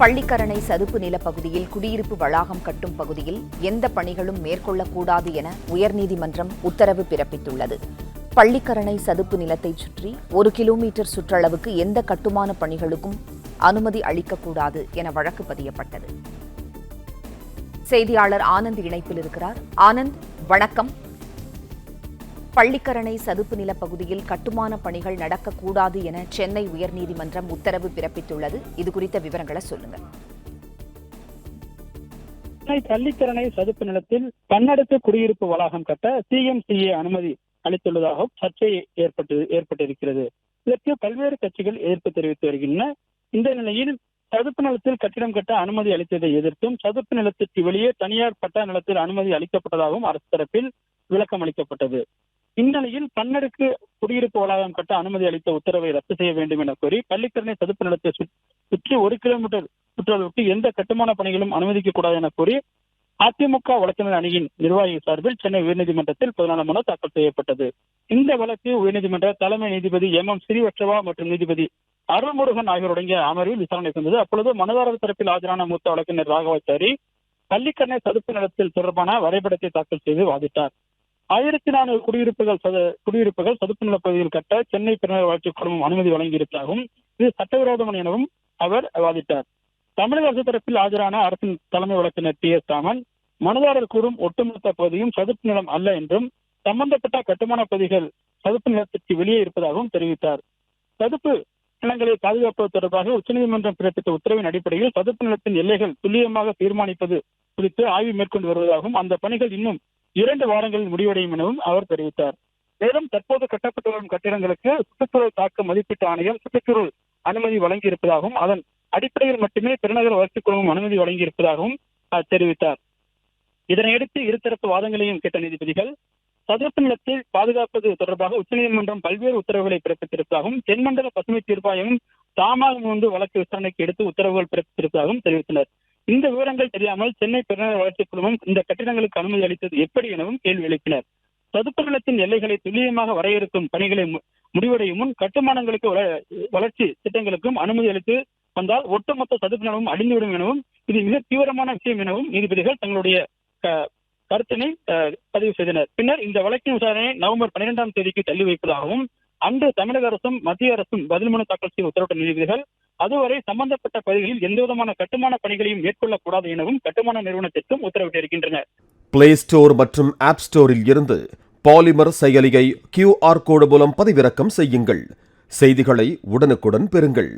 பள்ளிக்கரணை சதுப்பு நிலப்பகுதியில் குடியிருப்பு வளாகம் கட்டும் பகுதியில் எந்த பணிகளும் மேற்கொள்ளக்கூடாது என உயர்நீதிமன்றம் உத்தரவு பிறப்பித்துள்ளது. பள்ளிக்கரணை சதுப்பு நிலத்தைச் சுற்றி 1 கிலோமீட்டர் சுற்றளவுக்கு எந்த கட்டுமான பணிகளுக்கும் அனுமதி அளிக்கக்கூடாது என வழக்கு பதியப்பட்டது. செய்தியாளர் ஆனந்த் இணைப்பில் இருக்கிறார். ஆனந்த், வணக்கம். பள்ளிக்கரணை சதுப்பு நிலப்பகுதியில் கட்டுமான பணிகள் நடக்கக்கூடாது என சென்னை உயர்நீதிமன்றம் உத்தரவு பிறப்பித்துள்ளது. இதுகுறித்த விவரங்களை சொல்லுங்க. பள்ளிக்கரணை சதுப்பு நிலத்தில் பன்னடுக்கு குடியிருப்பு வளாகம் கட்ட சிஎம்சிஏ அனுமதி அளித்துள்ளதாகவும் சர்ச்சை ஏற்பட்டிருக்கிறது. இதற்கு பல்வேறு கட்சிகள் எதிர்ப்பு தெரிவித்து வருகின்றன. இந்த நிலையில் சதுப்பு நிலத்தில் கட்டிடம் கட்ட அனுமதி அளித்ததை எதிர்த்தும் சதுப்பு நிலத்திற்கு வெளியே தனியார் பட்டா நிலத்தில் அனுமதி அளிக்கப்பட்டதாகவும் அரசு தரப்பில் விளக்கம் அளிக்கப்பட்டது. இந்நிலையில் பன்னடுக்கு குடியிருப்பு வளாகம் கட்ட அனுமதி அளித்த உத்தரவை ரத்து செய்ய வேண்டும் என கோரி பள்ளிக்கரணை சதுப்பு நிலத்தை சுற்றி 1 கிலோமீட்டர் சுற்றளவுக்கு எந்த கட்டுமான பணிகளும் அனுமதிக்கக்கூடாது என கோரி அதிமுக வழக்கறிஞர் அணியின் நிர்வாகி சார்பில் சென்னை உயர்நீதிமன்றத்தில் 14 மனு தாக்கல் செய்யப்பட்டது. இந்த வழக்கு உயர்நீதிமன்ற தலைமை நீதிபதி MM ஸ்ரீவத்சவா மற்றும் நீதிபதி அருள்முருகன் ஆகியோருடைய அமர்வில் விசாரணை செய்தது. அப்பொழுது மனுதாரர் தரப்பில் ஆஜரான மூத்த வழக்கறிஞர் ராகவாச்சாரி பள்ளிக்கரணை சதுப்பு நிலத்தில் தொடர்பான வரைபடத்தை தாக்கல் செய்து வாதிட்டார். 1400 குடியிருப்புகள் சதுப்பு நில பகுதியில் கட்ட சென்னை பெருநகர வளர்ச்சிக் குழுமம் அனுமதி வழங்கியிருப்பதாகவும் இது சட்டவிரோதம் எனவும் அவர் வாதிட்டார். தமிழக அரசு தரப்பில் ஆஜரான அரசின் தலைமை வழக்கறிஞர் TS ராமன் மனுதாரர் கூறும் ஒட்டுமொத்த பகுதியும் சதுப்பு நிலம் அல்ல என்றும் சம்பந்தப்பட்ட கட்டுமான பகுதிகள் சதுப்பு நிலத்திற்கு வெளியே இருப்பதாகவும் தெரிவித்தார். சதுப்பு நிலங்களை பாதுகாப்பது தொடர்பாக உச்சநீதிமன்றம் பிறப்பித்த உத்தரவின் அடிப்படையில் சதுப்பு நிலத்தின் எல்லைகள் துல்லியமாக தீர்மானிப்பது குறித்து ஆய்வு மேற்கொண்டு வருவதாகவும் அந்த பணிகள் இன்னும் 2 வாரங்களில் முடிவடையும் எனவும் அவர் தெரிவித்தார். மேலும் தற்போது கட்டப்பட்டு வரும் கட்டிடங்களுக்கு சுற்றுச்சூழல் தாக்க மதிப்பீட்டு ஆணையம் சுற்றுச்சூழல் அனுமதி வழங்கியிருப்பதாகவும் அதன் அடிப்படையில் மட்டுமே பெருநகர வளர்ச்சிக் குழுமம் அனுமதி வழங்கியிருப்பதாகவும் தெரிவித்தார். இதனையடுத்து இருதரப்பு வாதங்களையும் கேட்ட நீதிபதிகள் சதுப்பு நிலத்தை பாதுகாப்பது தொடர்பாக உச்சநீதிமன்றம் பல்வேறு உத்தரவுகளை பிறப்பித்திருப்பதாகவும் தென்மண்டல பசுமை தீர்ப்பாயமும் தாமாக முன்பு வழக்கு விசாரணைக்கு எடுத்து உத்தரவுகள் பிறப்பித்திருப்பதாகவும் தெரிவித்தனர். இந்த விவரங்கள் தெரியாமல் சென்னை பெருநகர வளர்ச்சிக் குழுமம் இந்த கட்டிடங்களுக்கு அனுமதி அளித்தது எப்படி எனவும் கேள்வி எழுப்பினர். சதுப்பு நிலத்தின் எல்லைகளை துல்லியமாக வரையறுக்கும் பணிகளை முடிவடையும் முன் கட்டுமானங்களுக்கு வளர்ச்சி திட்டங்களுக்கும் அனுமதி அளித்து வந்தால் ஒட்டுமொத்த சதுப்பு நிலமும் அழிந்துவிடும் எனவும் இது மிக தீவிரமான விஷயம் எனவும் நீதிபதிகள் தங்களுடைய கருத்தினை பதிவு செய்தனர். பின்னர் இந்த வழக்கின் விசாரணையை நவம்பர் 12ஆம் தேதிக்கு தள்ளி வைப்பதாகவும் அன்று தமிழக அரசும் மத்திய அரசும் பதில் மனு தாக்கல் செய்ய உத்தரவிட்ட நீதிபதிகள் அதுவரை சம்பந்தப்பட்ட பகுதிகளில் எந்தவிதமான கட்டுமான பணிகளையும் மேற்கொள்ளக்கூடாது எனவும் கட்டுமான நிறுவனத்திற்கும் உத்தரவிட்டிருக்கின்றனர். பிளே ஸ்டோர் மற்றும் ஆப் ஸ்டோரில் இருந்து பாலிமர் செயலியை QR கோடு மூலம் பதிவிறக்கம் செய்யுங்கள். செய்திகளை உடனுக்குடன் பெறுங்கள்.